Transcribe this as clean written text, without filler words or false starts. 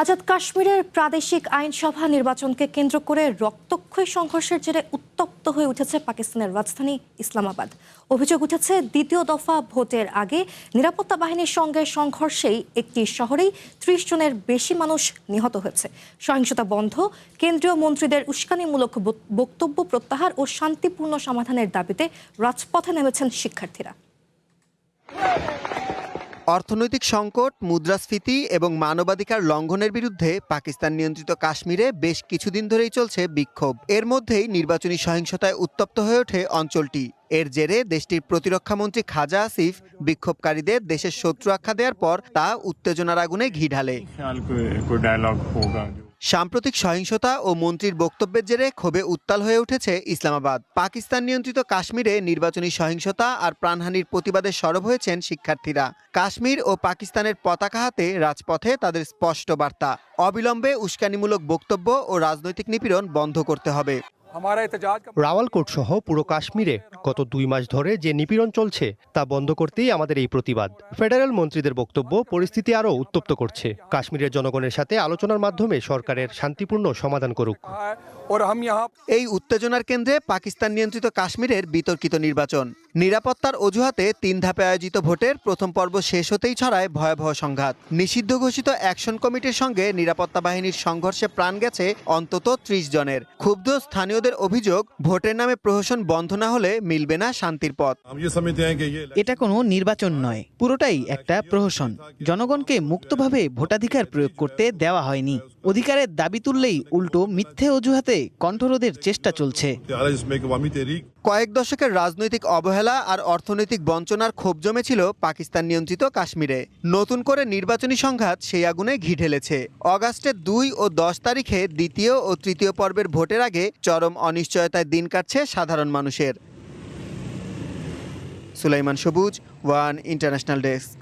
আজাদ কাশ্মীরের প্রাদেশিক আইনসভা নির্বাচনকে কেন্দ্র করে রক্তক্ষয়ী সংঘর্ষের জেরে উত্তপ্ত হয়ে উঠেছে পাকিস্তানের রাজধানী ইসলামাবাদ। অভিযোগ উঠেছে দ্বিতীয় দফা ভোটের আগে নিরাপত্তা বাহিনীর সঙ্গে সংঘর্ষেই একটি শহরেই ৩০ জনের বেশি মানুষ নিহত হয়েছে। সহিংসতা বন্ধ, কেন্দ্রীয় মন্ত্রীদের উস্কানিমূলক বক্তব্য প্রত্যাহার ও শান্তিপূর্ণ সমাধানের দাবিতে রাজপথে নেমেছেন শিক্ষার্থীরা। অর্থনৈতিক সংকট, মুদ্রাস্ফীতি এবং মানবাধিকার লঙ্ঘনের বিরুদ্ধে পাকিস্তান নিয়ন্ত্রিত কাশ্মীরে বেশ কিছুদিন ধরেই চলছে বিক্ষোভ। এর মধ্যেই নির্বাচনী সহিংসতায় উত্তপ্ত হয়ে ওঠে অঞ্চলটি। এর জেরে দেশটির প্রতিরক্ষামন্ত্রী খাজা আসিফ বিক্ষোভকারীদের দেশের শত্রু আখ্যা দেওয়ার পর তা উত্তেজনার আগুনে ঘি ঢালে। সাম্প্রতিক সহিংসতা ও মন্ত্রীর বক্তব্যের জেরে ক্ষোভে উত্তাল হয়ে উঠেছে ইসলামাবাদ। পাকিস্তান নিয়ন্ত্রিত কাশ্মীরে নির্বাচনী সহিংসতা আর প্রাণহানির প্রতিবাদে সরব হয়েছেন শিক্ষার্থীরা। কাশ্মীর ও পাকিস্তানের পতাকা হাতে রাজপথে তাদের স্পষ্ট বার্তা, অবিলম্বে উস্কানিমূলক বক্তব্য ও রাজনৈতিক নিপীড়ন বন্ধ করতে হবে। রাওয়ালকোট সহ পুরো কাশ্মীরে গত ২ মাস ধরে যে নিপীড়ন চলছে তা বন্ধ করতেই আমাদের এই প্রতিবাদ। ফেডারেল মন্ত্রীদের বক্তব্য পরিস্থিতি আরও উত্তপ্ত করছে। কাশ্মীরের জনগণের সাথে আলোচনার মাধ্যমে সরকারের শান্তিপূর্ণ সমাধান করুক। এই উত্তেজনার কেন্দ্রে পাকিস্তান নিয়ন্ত্রিত কাশ্মীরের বিতর্কিত নির্বাচন। নিরাপত্তার অজুহাতে ৩ ধাপে আয়োজিত ভোটের প্রথম পর্ব শেষ হতেই ছড়ায় ভয়াবহ সংঘাত। নিষিদ্ধ ঘোষিত অ্যাকশন কমিটির সঙ্গে নিরাপত্তা বাহিনীর সংঘর্ষে প্রাণ গেছে অন্তত ৩০ জনের। ক্ষুব্ধ স্থানীয়দের অভিযোগ, ভোটের নামে প্রহসন বন্ধ না হলে মিলবে না শান্তির পথ। এটা কোনো নির্বাচন নয়, পুরোটাই একটা প্রহসন। জনগণকে মুক্তভাবে ভোটাধিকার প্রয়োগ করতে দেওয়া হয়নি। অধিকারের দাবি তুললেই উল্টো মিথ্যে অজুহাতে কণ্ঠরোধের চেষ্টা চলছে। কয়েক দশকের রাজনৈতিক অবহেলা আর অর্থনৈতিক বঞ্চনার ক্ষোভ জমেছিল পাকিস্তান নিয়ন্ত্রিত কাশ্মীরে। নতুন করে নির্বাচনী সংঘাত সেই আগুনে ঘি ঢেলেছে। অগাস্টের ২ ও ১০ তারিখে দ্বিতীয় ও তৃতীয় পর্বের ভোটের আগে চরম অনিশ্চয়তায় দিন কাটছে সাধারণ মানুষের। সুলাইমান সবুজ, ওয়ান ইন্টারন্যাশনাল ডেস্ক।